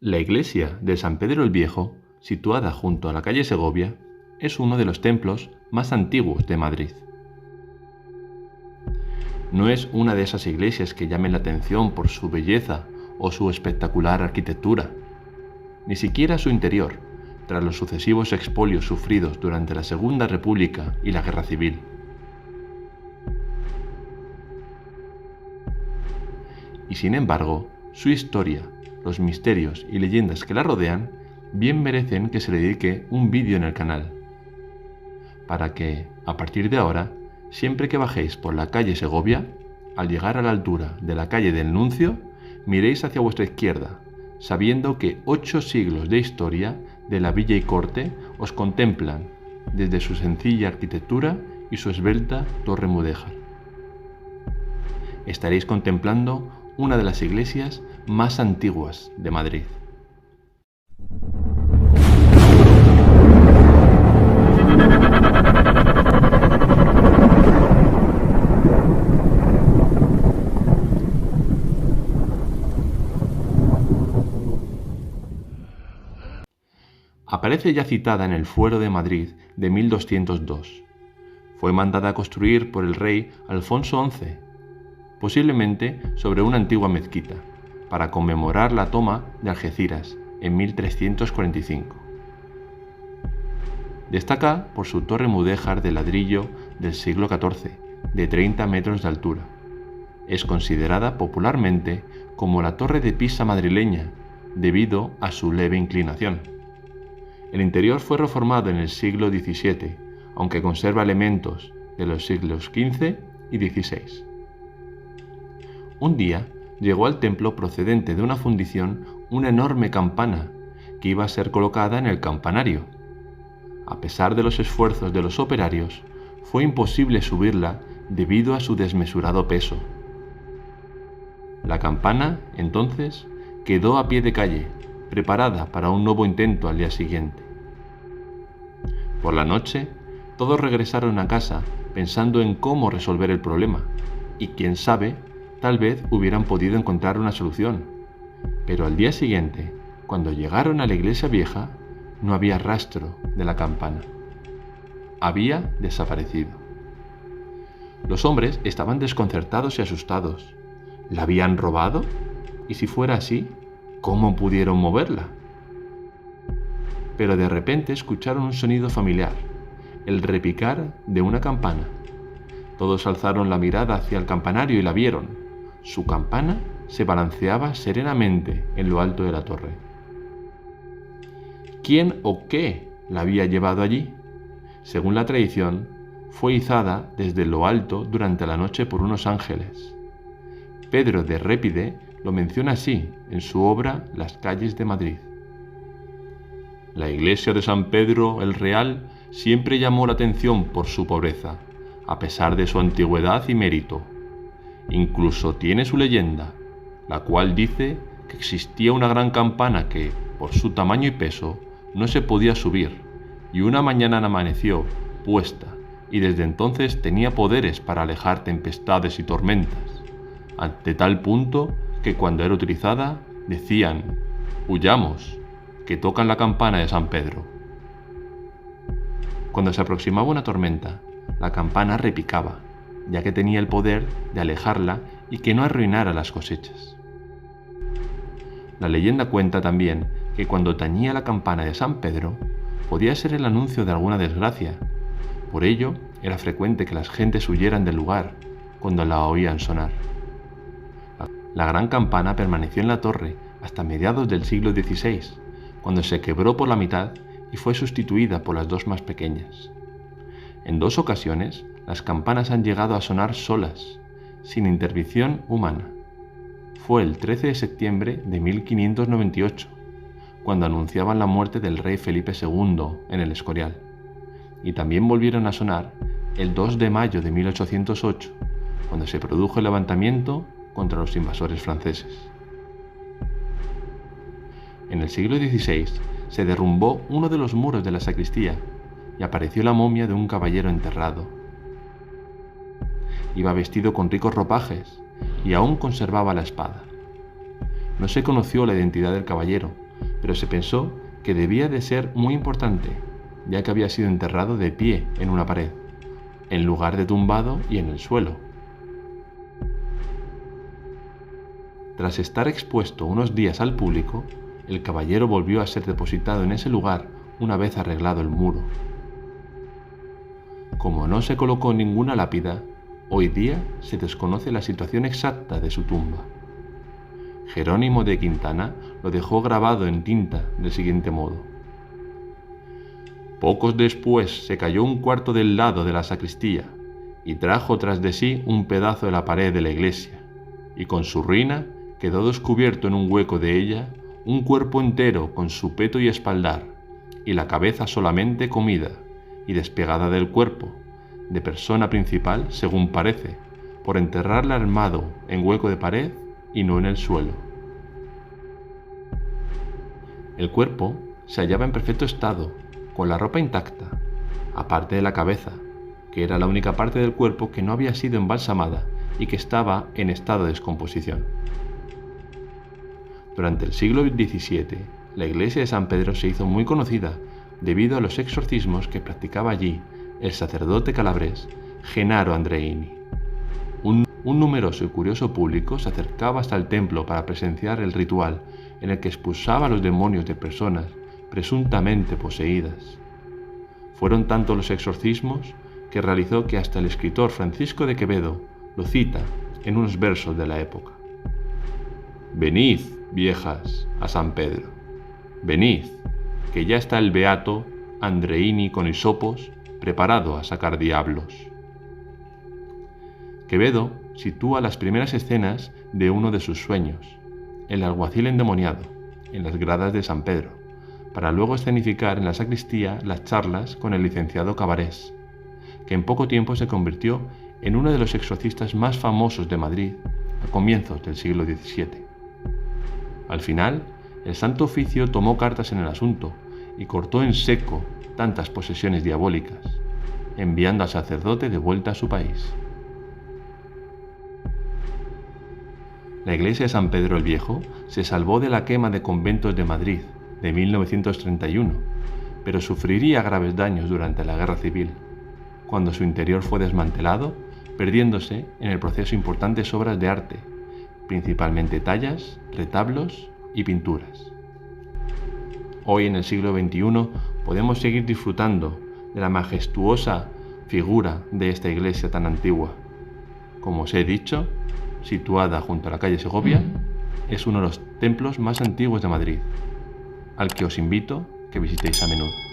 La iglesia de San Pedro el Viejo, situada junto a la calle Segovia, es uno de los templos más antiguos de Madrid. No es una de esas iglesias que llamen la atención por su belleza o su espectacular arquitectura, ni siquiera su interior, tras los sucesivos expolios sufridos durante la Segunda República y la Guerra Civil. Y sin embargo, su historia, los misterios y leyendas que la rodean, bien merecen que se le dedique un vídeo en el canal, para que, a partir de ahora, siempre que bajéis por la calle Segovia, al llegar a la altura de la calle del Nuncio, miréis hacia vuestra izquierda, sabiendo que 8 siglos de historia de la villa y corte os contemplan desde su sencilla arquitectura y su esbelta torre mudéjar. Estaréis contemplando una de las iglesias más antiguas de Madrid. Aparece ya citada en el Fuero de Madrid de 1202. Fue mandada a construir por el rey Alfonso XI, posiblemente sobre una antigua mezquita, para conmemorar la toma de Algeciras en 1345. Destaca por su torre mudéjar de ladrillo del siglo XIV, de 30 metros de altura. Es considerada popularmente como la Torre de Pisa madrileña, debido a su leve inclinación. El interior fue reformado en el siglo XVII, aunque conserva elementos de los siglos XV y XVI. Un día llegó al templo procedente de una fundición una enorme campana que iba a ser colocada en el campanario. A pesar de los esfuerzos de los operarios, fue imposible subirla debido a su desmesurado peso. La campana, entonces, quedó a pie de calle, preparada para un nuevo intento al día siguiente. Por la noche, todos regresaron a casa pensando en cómo resolver el problema, y quién sabe, tal vez hubieran podido encontrar una solución. Pero al día siguiente, cuando llegaron a la iglesia vieja, no había rastro de la campana. Había desaparecido. Los hombres estaban desconcertados y asustados. ¿La habían robado? Y si fuera así, ¿cómo pudieron moverla? Pero de repente escucharon un sonido familiar, el repicar de una campana. Todos alzaron la mirada hacia el campanario y la vieron. Su campana se balanceaba serenamente en lo alto de la torre. ¿Quién o qué la había llevado allí? Según la tradición, fue izada desde lo alto durante la noche por unos ángeles. Pedro de Répide lo menciona así en su obra Las calles de Madrid. La iglesia de San Pedro el Real siempre llamó la atención por su pobreza, a pesar de su antigüedad y mérito. Incluso tiene su leyenda, la cual dice que existía una gran campana que, por su tamaño y peso, no se podía subir, y una mañana amaneció puesta, y desde entonces tenía poderes para alejar tempestades y tormentas, ante tal punto que cuando era utilizada decían: «Huyamos, que tocan la campana de San Pedro». Cuando se aproximaba una tormenta, la campana repicaba, ya que tenía el poder de alejarla y que no arruinara las cosechas. La leyenda cuenta también que cuando tañía la campana de San Pedro, podía ser el anuncio de alguna desgracia. Por ello, era frecuente que las gentes huyeran del lugar cuando la oían sonar. La gran campana permaneció en la torre hasta mediados del siglo XVI, cuando se quebró por la mitad y fue sustituida por las dos más pequeñas. En 2 ocasiones, las campanas han llegado a sonar solas, sin intervención humana. Fue el 13 de septiembre de 1598, cuando anunciaban la muerte del rey Felipe II en el Escorial, y también volvieron a sonar el 2 de mayo de 1808, cuando se produjo el levantamiento contra los invasores franceses. En el siglo XVI se derrumbó uno de los muros de la sacristía y apareció la momia de un caballero enterrado. Iba vestido con ricos ropajes y aún conservaba la espada. No se conoció la identidad del caballero, pero se pensó que debía de ser muy importante, ya que había sido enterrado de pie en una pared, en lugar de tumbado y en el suelo. Tras estar expuesto unos días al público, el caballero volvió a ser depositado en ese lugar una vez arreglado el muro. Como no se colocó ninguna lápida, hoy día se desconoce la situación exacta de su tumba. Jerónimo de Quintana lo dejó grabado en tinta del siguiente modo: pocos después se cayó un cuarto del lado de la sacristía y trajo tras de sí un pedazo de la pared de la iglesia, y con su ruina quedó descubierto en un hueco de ella un cuerpo entero con su peto y espaldar, y la cabeza solamente comida y despegada del cuerpo, de persona principal según parece, por enterrarla armado en hueco de pared y no en el suelo. El cuerpo se hallaba en perfecto estado, con la ropa intacta, aparte de la cabeza, que era la única parte del cuerpo que no había sido embalsamada y que estaba en estado de descomposición. Durante el siglo XVII, la iglesia de San Pedro se hizo muy conocida debido a los exorcismos que practicaba allí el sacerdote calabrés Genaro Andreini. Un numeroso y curioso público se acercaba hasta el templo para presenciar el ritual en el que expulsaba a los demonios de personas presuntamente poseídas. Fueron tantos los exorcismos que realizó que hasta el escritor Francisco de Quevedo lo cita en unos versos de la época: venid, viejas, a San Pedro, venid, que ya está el beato Andreini con hisopos preparado a sacar diablos. Quevedo sitúa las primeras escenas de uno de sus sueños, el alguacil endemoniado, en las gradas de San Pedro, para luego escenificar en la sacristía las charlas con el licenciado Cabarés, que en poco tiempo se convirtió en uno de los exorcistas más famosos de Madrid a comienzos del siglo XVII. Al final, el Santo Oficio tomó cartas en el asunto y cortó en seco tantas posesiones diabólicas, enviando al sacerdote de vuelta a su país. La iglesia de San Pedro el Viejo se salvó de la quema de conventos de Madrid de 1931, pero sufriría graves daños durante la Guerra Civil, cuando su interior fue desmantelado, perdiéndose en el proceso importantes obras de arte, principalmente tallas, retablos y pinturas. Hoy, en el siglo XXI, podemos seguir disfrutando de la majestuosa figura de esta iglesia tan antigua. Como os he dicho, situada junto a la calle Segovia, es uno de los templos más antiguos de Madrid, al que os invito que visitéis a menudo.